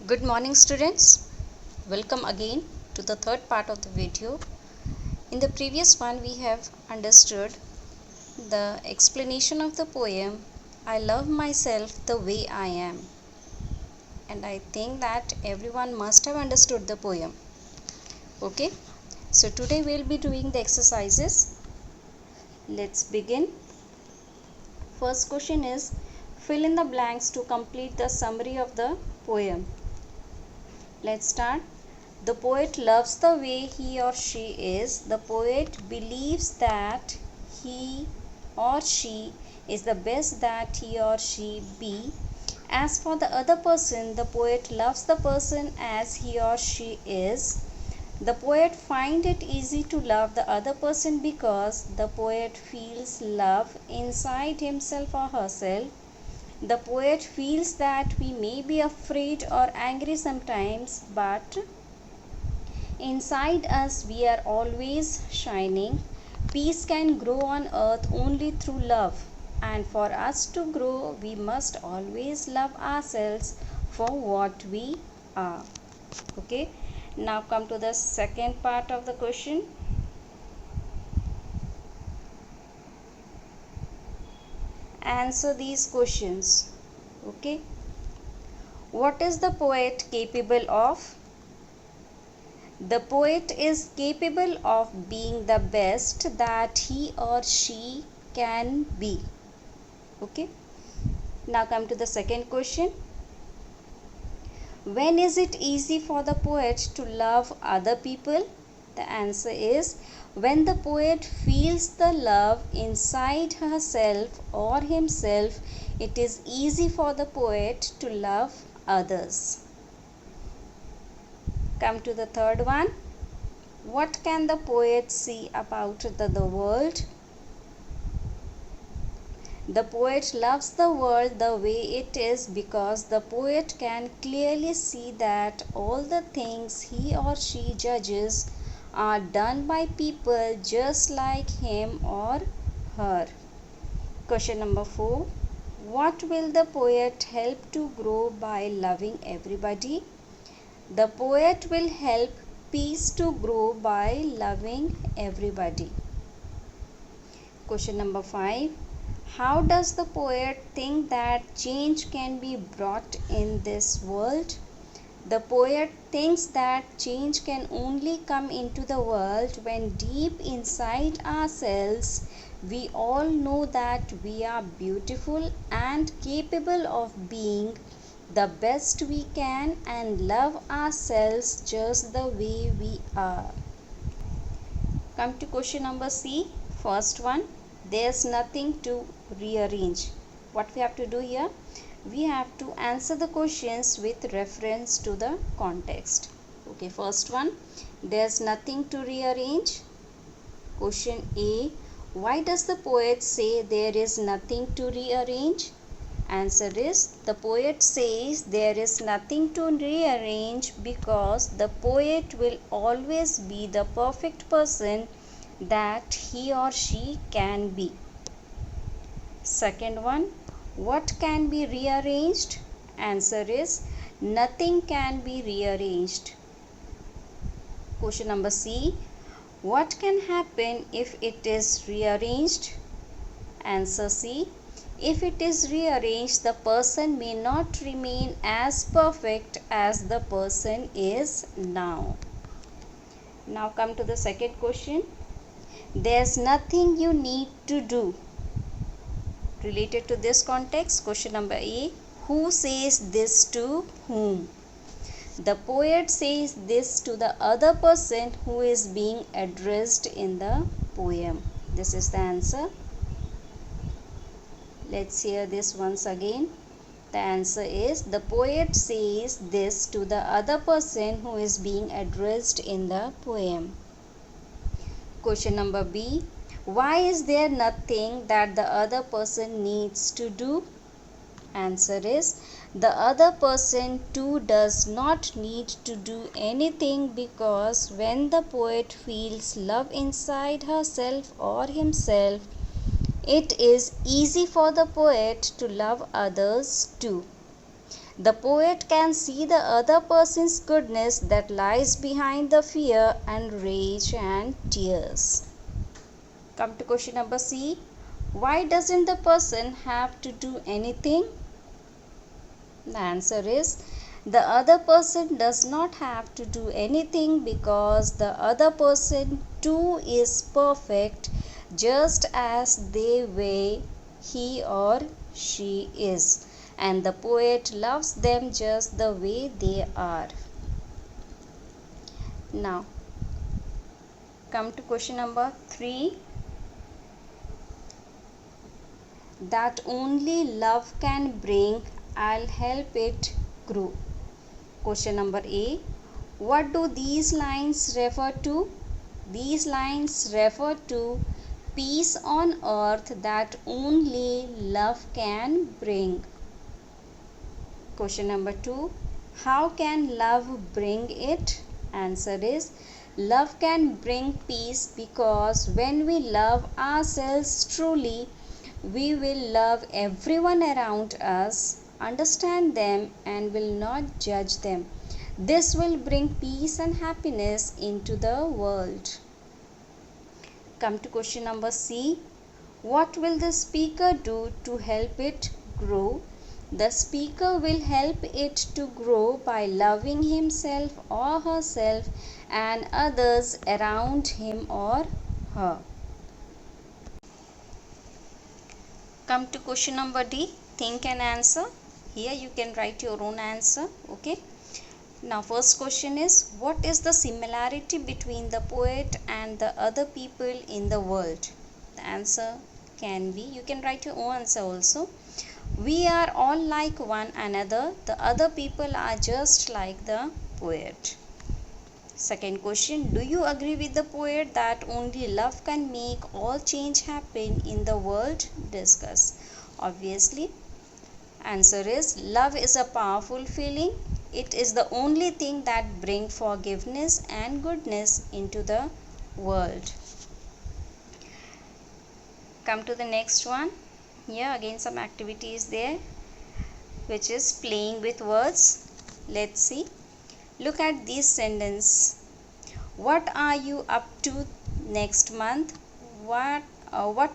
Good morning students, welcome again to the third part of the video. In the previous one we have understood the explanation of the poem I Love Myself the Way I Am, and I think that everyone must have understood the poem. Okay, so today we'll be doing the exercises. Let's begin. First question is fill in the blanks to complete the summary of the poem. Let's start. The poet loves the way he or she is. The poet believes that he or she is the best that he or she be. As for the other person, the poet loves the person as he or she is. The poet finds it easy to love the other person because the poet feels love inside himself or herself. The poet feels that we may be afraid or angry sometimes, but inside us we are always shining. Peace can grow on earth only through love, and for us to grow, we must always love ourselves for what we are. Okay, now come to the second part of the question. Answer these questions. Okay, what is the poet capable of? The poet is capable of being the best that he or she can be. Okay, now come to the second question. When is it easy for the poet to love other people? The answer is when the poet feels the love inside herself or himself, it is easy for the poet to love others. Come to the third one. What can the poet see about the world? The poet loves the world the way it is because the poet can clearly see that all the things he or she judges are done by people just like him or her. Question number 4. What will the poet help to grow by loving everybody? The poet will help peace to grow by loving everybody. Question number 5. How does the poet think that change can be brought in this world? The poet thinks that change can only come into the world when deep inside ourselves we all know that we are beautiful and capable of being the best we can and love ourselves just the way we are. Come to question number C. First one, there's nothing to rearrange. What we have to do here? We have to answer the questions with reference to the context. Okay, first one, there's nothing to rearrange. Question A, why does the poet say there is nothing to rearrange? Answer is, the poet says there is nothing to rearrange because the poet will always be the perfect person that he or she can be. Second one, what can be rearranged? Answer is, nothing can be rearranged. Question number C, what can happen if it is rearranged? Answer C, if it is rearranged, the person may not remain as perfect as the person is now. Now come to the second question. There's nothing you need to do. Related to this context, question number A, who says this to whom? The poet says this to the other person who is being addressed in the poem. This is the answer. Let's hear this once again. The answer is, the poet says this to the other person who is being addressed in the poem. Question number B, why is there nothing that the other person needs to do? Answer is, the other person too does not need to do anything because when the poet feels love inside herself or himself, it is easy for the poet to love others too. The poet can see the other person's goodness that lies behind the fear and rage and tears. Come to question number C. Why doesn't the person have to do anything? The answer is the other person does not have to do anything because the other person too is perfect just as the way he or she is, and the poet loves them just the way they are. Now come to question number 3. That only love can bring, I'll help it grow. Question number A. What do these lines refer to? These lines refer to peace on earth that only love can bring. Question number 2. How can love bring it? Answer is love can bring peace because when we love ourselves truly, we will love everyone around us, understand them, and will not judge them. This will bring peace and happiness into the world. Come to question number C. What will the speaker do to help it grow? The speaker will help it to grow by loving himself or herself and others around him or her. Come to question number D. Think and answer. Here you can write your own answer. Okay. Now first question is, what is the similarity between the poet and the other people in the world? The answer can be, you can write your own answer also. We are all like one another. The other people are just like the poet. Second question, do you agree with the poet that only love can make all change happen in the world? Discuss. Obviously, answer is love is a powerful feeling. It is the only thing that brings forgiveness and goodness into the world. Come to the next one. Here again some activities there, which is playing with words. Let's see. Look at this sentence. What are you up to next month? What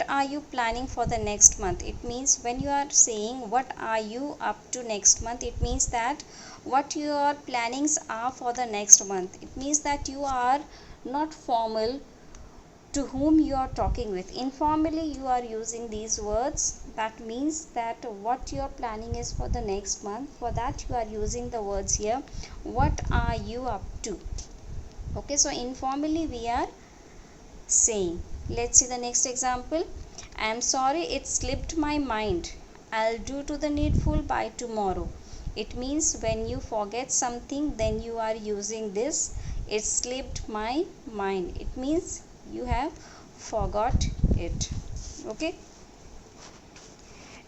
are you planning for the next month? It means when you are saying what are you up to next month, it means that what your plannings are for the next month. It means that you are not formal to whom you are talking with. Informally you are using these words. That means that what your planning is for the next month, for that you are using the words here. What are you up to? Okay, so informally we are saying. Let's see the next example. I am sorry it slipped my mind. I'll do to the needful by tomorrow. It means when you forget something, then you are using this. It slipped my mind. It means you have forgot it. Okay.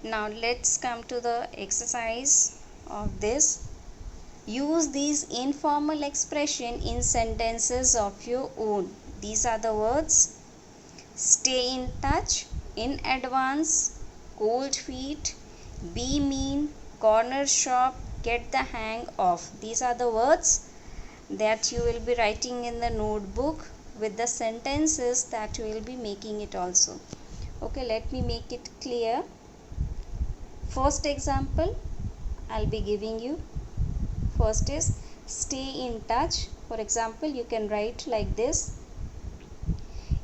Now let's come to the exercise of this. Use these informal expression in sentences of your own. These are the words: stay in touch, in advance, cold feet, be mean, corner shop, get the hang of. These are the words that you will be writing in the notebook with the sentences that you will be making it also. Okay, let me make it clear. First example I'll be giving you. First is stay in touch. For example, you can write like this: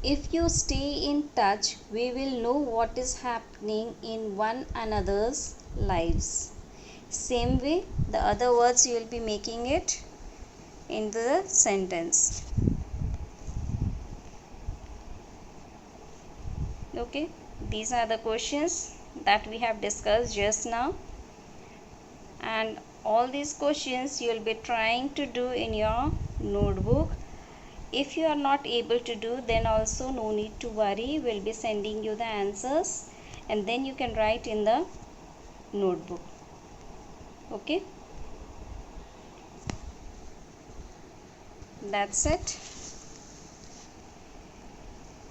if you stay in touch, we will know what is happening in one another's lives. Same way, the other words you will be making it in the sentence. Okay, these are the questions that we have discussed just now, and all these questions you will be trying to do in your notebook. If you are not able to do, then also no need to worry. We'll be sending you the answers and then you can write in the notebook. Okay, that's it.